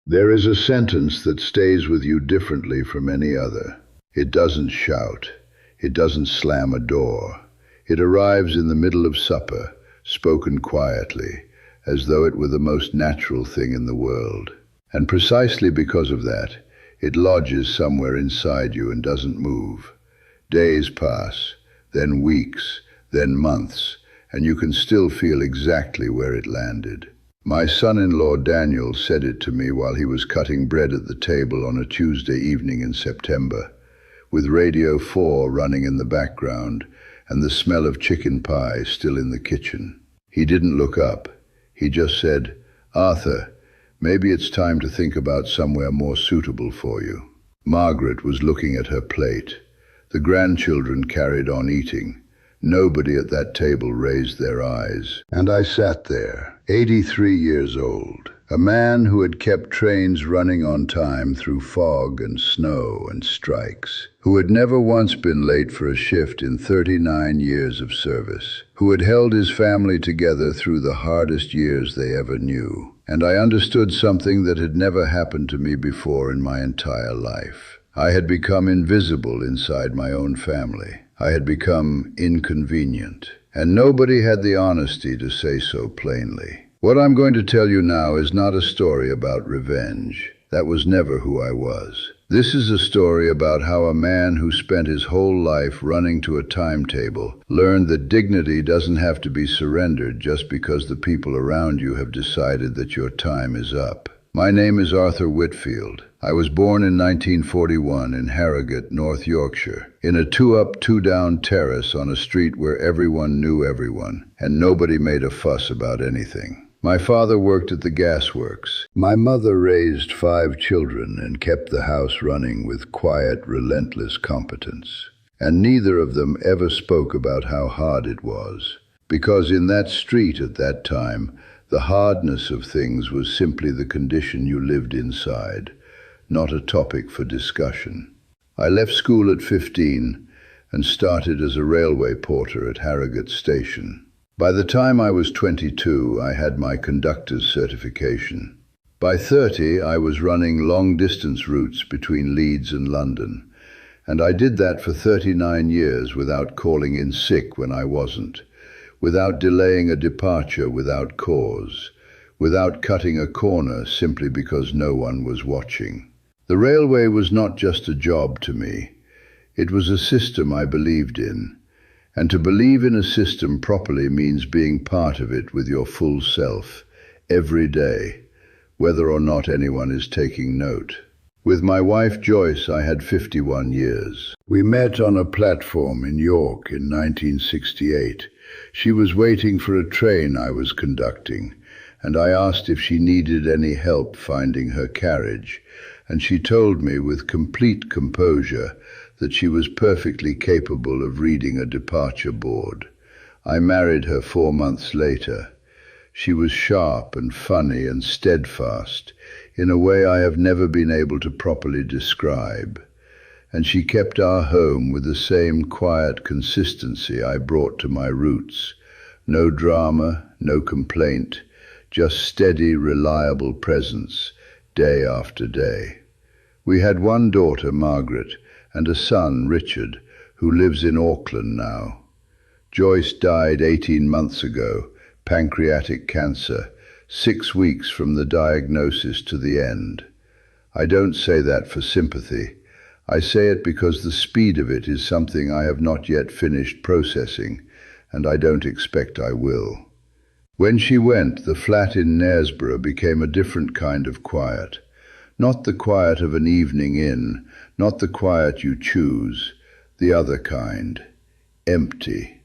There is a sentence that stays with you differently from any other. It doesn't shout. It doesn't slam a door. It arrives in the middle of supper, spoken quietly, as though it were the most natural thing in the world. And precisely because of that, it lodges somewhere inside you and doesn't move. Days pass, then weeks, then months, and you can still feel exactly where it landed. My son-in-law Daniel said it to me while he was cutting bread at the table on a Tuesday evening in September, with Radio 4 running in the background and the smell of chicken pie still in the kitchen. He didn't look up. He just said, "Arthur, maybe it's time to think about somewhere more suitable for you." Margaret was looking at her plate. The grandchildren carried on eating. Nobody at that table raised their eyes. And I sat there, 83 years old, a man who had kept trains running on time through fog and snow and strikes, who had never once been late for a shift in 39 years of service, who had held his family together through the hardest years they ever knew. And I understood something that had never happened to me before in my entire life. I had become invisible inside my own family. I had become inconvenient, and nobody had the honesty to say so plainly. What I'm going to tell you now is not a story about revenge. That was never who I was. This is a story about how a man who spent his whole life running to a timetable learned that dignity doesn't have to be surrendered just because the people around you have decided that your time is up. My name is Arthur Whitfield. I was born in 1941 in Harrogate, North Yorkshire, in a two-up, two-down terrace on a street where everyone knew everyone, and nobody made a fuss about anything. My father worked at the gasworks. My mother raised 5 children and kept the house running with quiet, relentless competence. And neither of them ever spoke about how hard it was, because in that street at that time, the hardness of things was simply the condition you lived inside, not a topic for discussion. I left school at 15 and started as a railway porter at Harrogate Station. By the time I was 22, I had my conductor's certification. By 30, I was running long-distance routes between Leeds and London, and I did that for 39 years without calling in sick when I wasn't, without delaying a departure without cause, without cutting a corner simply because no one was watching. The railway was not just a job to me. It was a system I believed in. And to believe in a system properly means being part of it with your full self, every day, whether or not anyone is taking note. With my wife Joyce, I had 51 years. We met on a platform in York in 1968. She was waiting for a train I was conducting, and I asked if she needed any help finding her carriage, and she told me with complete composure that she was perfectly capable of reading a departure board. I married her 4 months later. She was sharp and funny and steadfast in a way I have never been able to properly describe, and she kept our home with the same quiet consistency I brought to my roots. No drama, no complaint, just steady, reliable presence, day after day. We had one daughter, Margaret, and a son, Richard, who lives in Auckland now. Joyce died 18 months ago, pancreatic cancer, 6 weeks from the diagnosis to the end. I don't say that for sympathy. I say it because the speed of it is something I have not yet finished processing, and I don't expect I will. When she went, the flat in Knaresborough became a different kind of quiet. Not the quiet of an evening in, not the quiet you choose, the other kind, empty,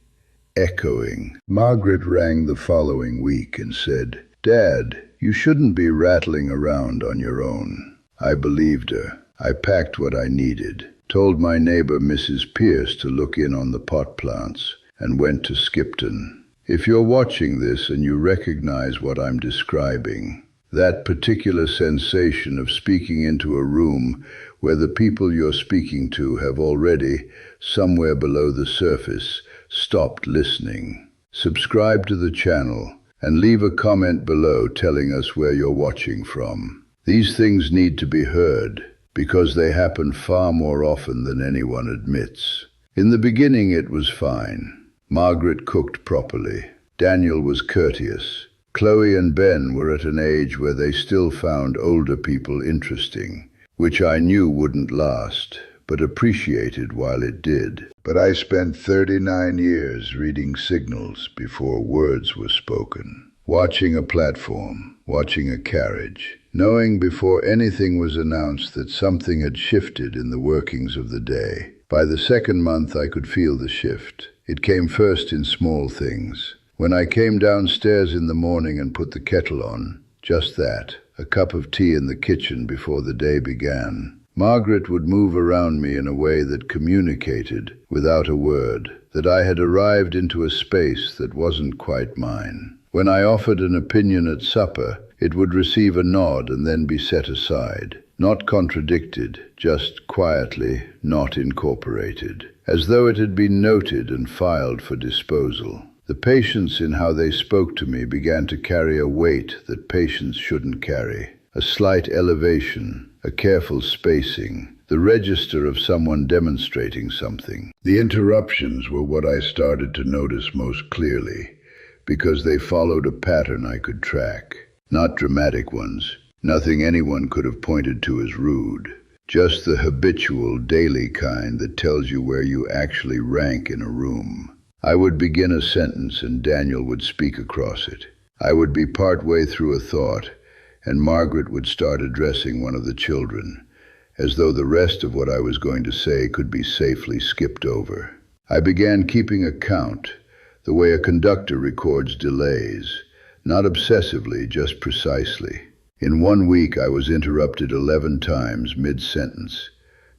echoing. Margaret rang the following week and said, "Dad, you shouldn't be rattling around on your own." I believed her. I packed what I needed, told my neighbor Mrs. Pierce to look in on the pot plants, and went to Skipton. If you're watching this and you recognize what I'm describing, that particular sensation of speaking into a room where the people you're speaking to have already, somewhere below the surface, stopped listening. Subscribe to the channel and leave a comment below telling us where you're watching from. These things need to be heard, because they happen far more often than anyone admits. In the beginning it was fine. Margaret cooked properly. Daniel was courteous. Chloe and Ben were at an age where they still found older people interesting, which I knew wouldn't last, but appreciated while it did. But I spent 39 years reading signals before words were spoken, watching a platform, watching a carriage, knowing before anything was announced that something had shifted in the workings of the day. By the second month I could feel the shift. It came first in small things. When I came downstairs in the morning and put the kettle on, just that, a cup of tea in the kitchen before the day began, Margaret would move around me in a way that communicated, without a word, that I had arrived into a space that wasn't quite mine. When I offered an opinion at supper, it would receive a nod and then be set aside, not contradicted, just quietly not incorporated, as though it had been noted and filed for disposal. The patience in how they spoke to me began to carry a weight that patience shouldn't carry, a slight elevation, a careful spacing, the register of someone demonstrating something. The interruptions were what I started to notice most clearly, because they followed a pattern I could track. Not dramatic ones, nothing anyone could have pointed to as rude, just the habitual, daily kind that tells you where you actually rank in a room. I would begin a sentence and Daniel would speak across it. I would be partway through a thought, and Margaret would start addressing one of the children, as though the rest of what I was going to say could be safely skipped over. I began keeping a count, the way a conductor records delays, not obsessively, just precisely. In 1 week I was interrupted 11 times mid-sentence.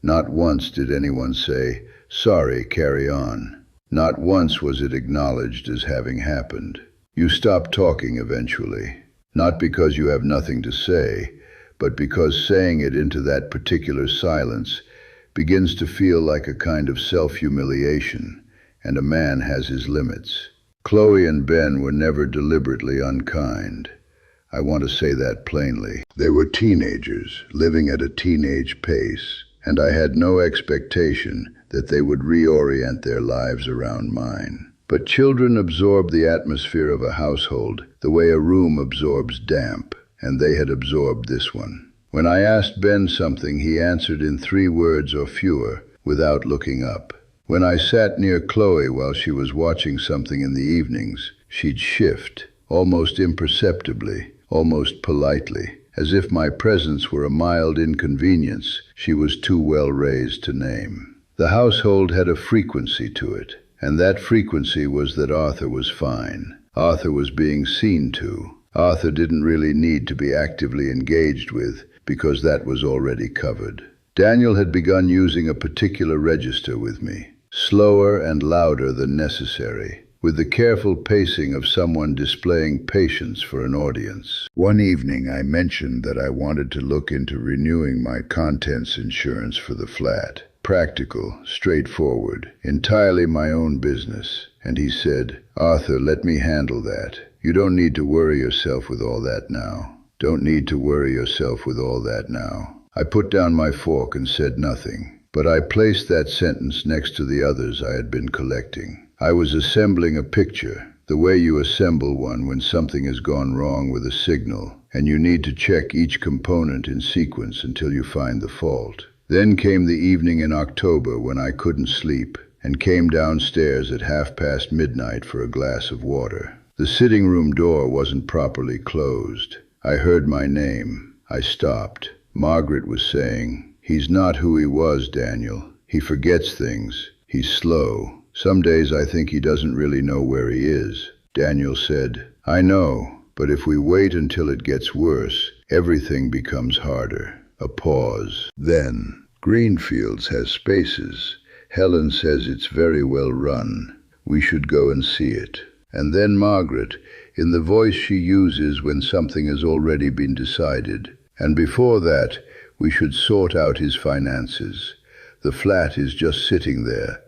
Not once did anyone say, "Sorry, carry on." Not once was it acknowledged as having happened. You stop talking eventually, not because you have nothing to say, but because saying it into that particular silence begins to feel like a kind of self-humiliation, and a man has his limits. Chloe and Ben were never deliberately unkind. I want to say that plainly. They were teenagers, living at a teenage pace, and I had no expectation that they would reorient their lives around mine. But children absorb the atmosphere of a household the way a room absorbs damp, and they had absorbed this one. When I asked Ben something, he answered in 3 words or fewer, without looking up. When I sat near Chloe while she was watching something in the evenings, she'd shift, almost imperceptibly, almost politely, as if my presence were a mild inconvenience she was too well raised to name. The household had a frequency to it, and that frequency was that Arthur was fine. Arthur was being seen to. Arthur didn't really need to be actively engaged with, because that was already covered. Daniel had begun using a particular register with me, slower and louder than necessary, with the careful pacing of someone displaying patience for an audience. One evening I mentioned that I wanted to look into renewing my contents insurance for the flat. Practical, straightforward, entirely my own business. And he said, "Arthur, let me handle that. You don't need to worry yourself with all that now. Don't need to worry yourself with all that now." I put down my fork and said nothing, but I placed that sentence next to the others I had been collecting. I was assembling a picture, the way you assemble one when something has gone wrong with a signal, and you need to check each component in sequence until you find the fault. Then came the evening in October when I couldn't sleep, and came downstairs at midnight for a glass of water. The sitting room door wasn't properly closed. I heard my name. I stopped. Margaret was saying, "He's not who he was, Daniel. He forgets things. He's slow. Some days I think he doesn't really know where he is." Daniel said, "I know, but if we wait until it gets worse, everything becomes harder." A pause. Then, "Greenfields has spaces. Helen says it's very well run. We should go and see it." And then Margaret, in the voice she uses when something has already been decided. "And before that, we should sort out his finances. The flat is just sitting there.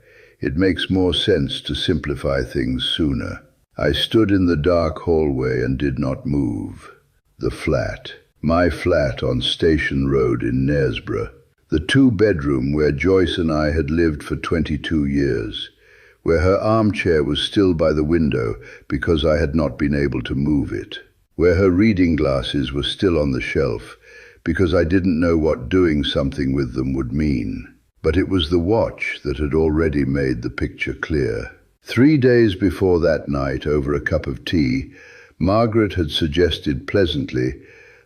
It makes more sense to simplify things sooner." I stood in the dark hallway and did not move. The flat. My flat on Station Road in Knaresborough, the two-bedroom where Joyce and I had lived for 22 years, where her armchair was still by the window because I had not been able to move it, where her reading glasses were still on the shelf because I didn't know what doing something with them would mean. But it was the watch that had already made the picture clear. 3 days before that night, over a cup of tea, Margaret had suggested pleasantly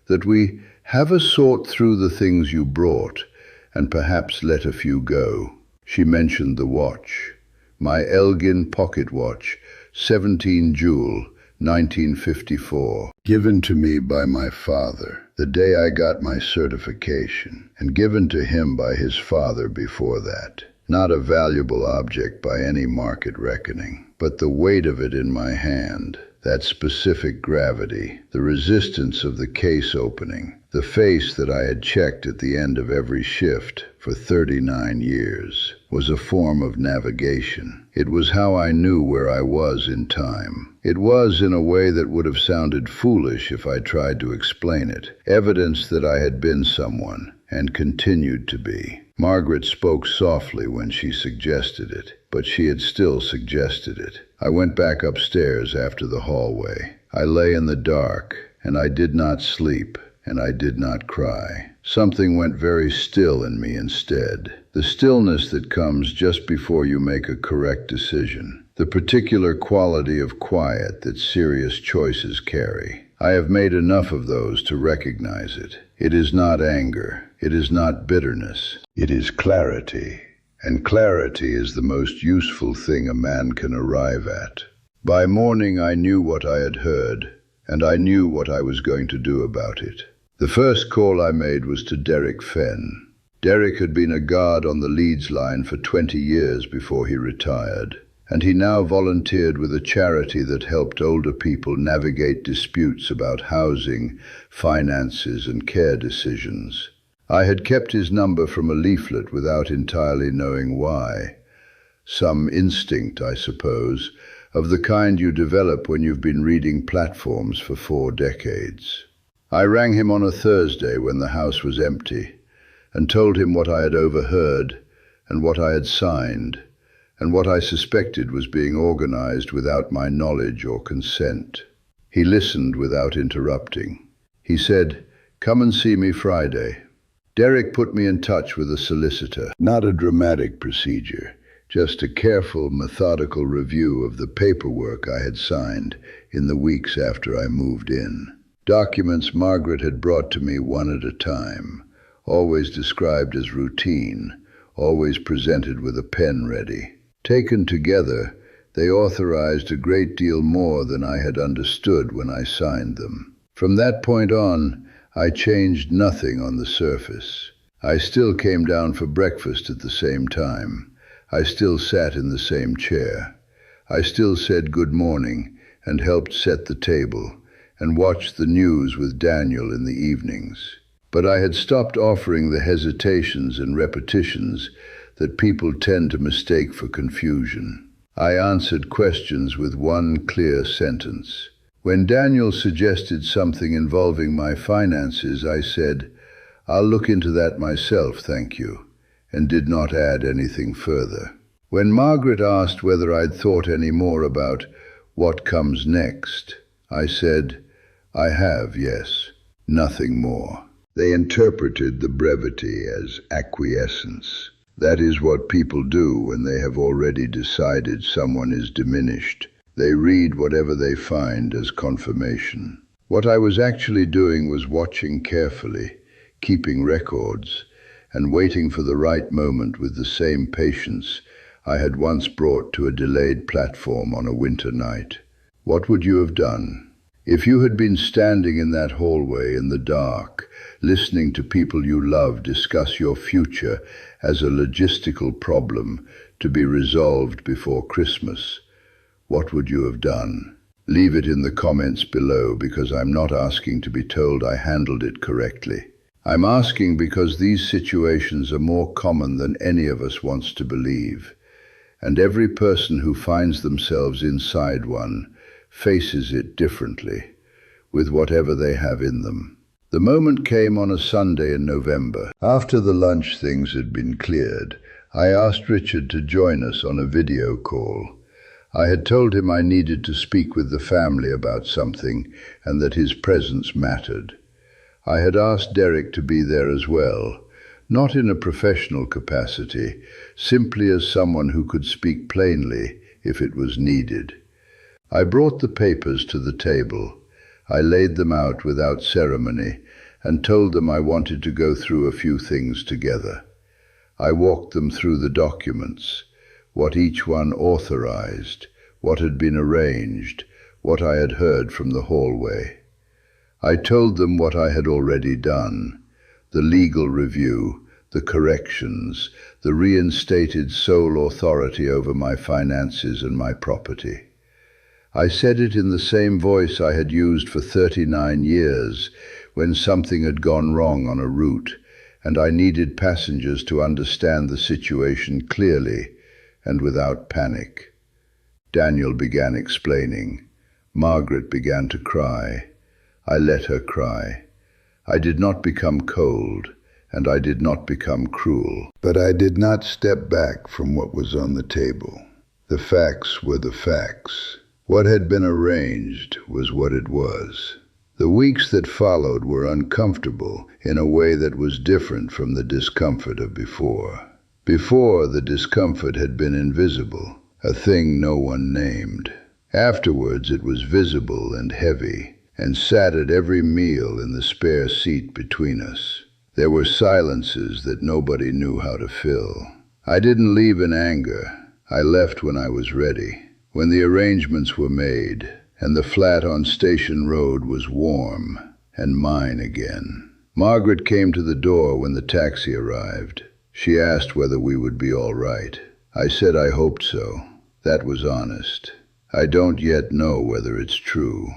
that we have a sort through the things you brought and perhaps let a few go. She mentioned the watch, my Elgin pocket watch, 17 Jewel, 1954, given to me by my father the day I got my certification, and given to him by his father before that. Not a valuable object by any market reckoning, but the weight of it in my hand, that specific gravity, the resistance of the case opening, the face that I had checked at the end of every shift for 39 years, was a form of navigation. It was how I knew where I was in time. It was, in a way that would have sounded foolish if I tried to explain it, evidence that I had been someone and continued to be. Margaret spoke softly when she suggested it, but she had still suggested it. I went back upstairs after the hallway. I lay in the dark, and I did not sleep, and I did not cry. Something went very still in me instead. The stillness that comes just before you make a correct decision. The particular quality of quiet that serious choices carry. I have made enough of those to recognize it. It is not anger. It is not bitterness. It is clarity. And clarity is the most useful thing a man can arrive at. By morning I knew what I had heard, and I knew what I was going to do about it. The first call I made was to Derek Fenn. Derek had been a guard on the Leeds line for 20 years before he retired, and he now volunteered with a charity that helped older people navigate disputes about housing, finances, and care decisions. I had kept his number from a leaflet without entirely knowing why. Some instinct, I suppose, of the kind you develop when you've been reading platforms for 4 decades. I rang him on a Thursday when the house was empty, and told him what I had overheard, and what I had signed, and what I suspected was being organized without my knowledge or consent. He listened without interrupting. He said, "Come and see me Friday." Derek put me in touch with a solicitor. Not a dramatic procedure, just a careful, methodical review of the paperwork I had signed in the weeks after I moved in. Documents Margaret had brought to me one at a time, always described as routine, always presented with a pen ready. Taken together, they authorized a great deal more than I had understood when I signed them. From that point on, I changed nothing on the surface. I still came down for breakfast at the same time. I still sat in the same chair. I still said good morning and helped set the table and watched the news with Daniel in the evenings. But I had stopped offering the hesitations and repetitions that people tend to mistake for confusion. I answered questions with one clear sentence. When Daniel suggested something involving my finances, I said, "I'll look into that myself, thank you," and did not add anything further. When Margaret asked whether I'd thought any more about what comes next, I said, "I have, yes, nothing more." They interpreted the brevity as acquiescence. That is what people do when they have already decided someone is diminished. They read whatever they find as confirmation. What I was actually doing was watching carefully, keeping records, and waiting for the right moment with the same patience I had once brought to a delayed platform on a winter night. What would you have done? If you had been standing in that hallway in the dark, listening to people you love discuss your future as a logistical problem to be resolved before Christmas, what would you have done? Leave it in the comments below, because I'm not asking to be told I handled it correctly. I'm asking because these situations are more common than any of us wants to believe, and every person who finds themselves inside one faces it differently, with whatever they have in them. The moment came on a Sunday in November. After the lunch things had been cleared, I asked Richard to join us on a video call. I had told him I needed to speak with the family about something and that his presence mattered. I had asked Derek to be there as well, not in a professional capacity, simply as someone who could speak plainly if it was needed. I brought the papers to the table. I laid them out without ceremony and told them I wanted to go through a few things together. I walked them through the documents, what each one authorized, what had been arranged, what I had heard from the hallway. I told them what I had already done, the legal review, the corrections, the reinstated sole authority over my finances and my property. I said it in the same voice I had used for 39 years when something had gone wrong on a route, and I needed passengers to understand the situation clearly and without panic. Daniel began explaining. Margaret began to cry. I let her cry. I did not become cold, and I did not become cruel. But I did not step back from what was on the table. The facts were the facts. What had been arranged was what it was. The weeks that followed were uncomfortable in a way that was different from the discomfort of before. Before, the discomfort had been invisible, a thing no one named. Afterwards, it was visible and heavy, and sat at every meal in the spare seat between us. There were silences that nobody knew how to fill. I didn't leave in anger. I left when I was ready, when the arrangements were made, and the flat on Station Road was warm and mine again. Margaret came to the door when the taxi arrived. She asked whether we would be all right. I said I hoped so. That was honest. I don't yet know whether it's true.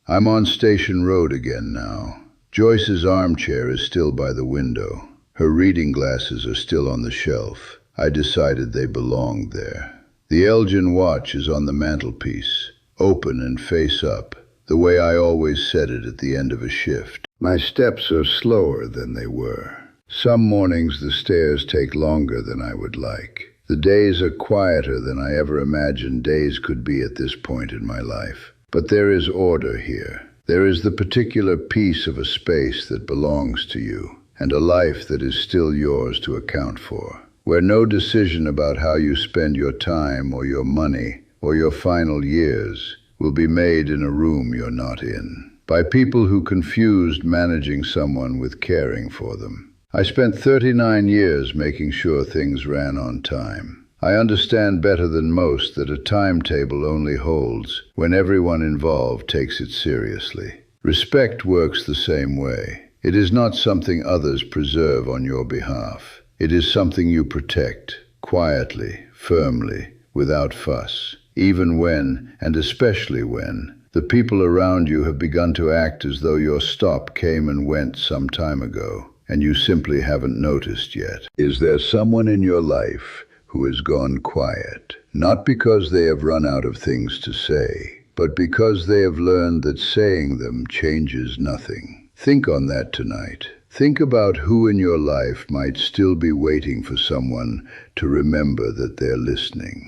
I'm on Station Road again now. Joyce's armchair is still by the window. Her reading glasses are still on the shelf. I decided they belonged there. The Elgin watch is on the mantelpiece, open and face up, the way I always set it at the end of a shift. My steps are slower than they were. Some mornings the stairs take longer than I would like. The days are quieter than I ever imagined days could be at this point in my life. But there is order here. There is the particular piece of a space that belongs to you, and a life that is still yours to account for, where no decision about how you spend your time or your money or your final years will be made in a room you're not in, by people who confused managing someone with caring for them. I spent 39 years making sure things ran on time. I understand better than most that a timetable only holds when everyone involved takes it seriously. Respect works the same way. It is not something others preserve on your behalf. It is something you protect, quietly, firmly, without fuss, even when, and especially when, the people around you have begun to act as though your stop came and went some time ago, and you simply haven't noticed yet. Is there someone in your life who has gone quiet, not because they have run out of things to say, but because they have learned that saying them changes nothing? Think on that tonight. Think about who in your life might still be waiting for someone to remember that they're listening.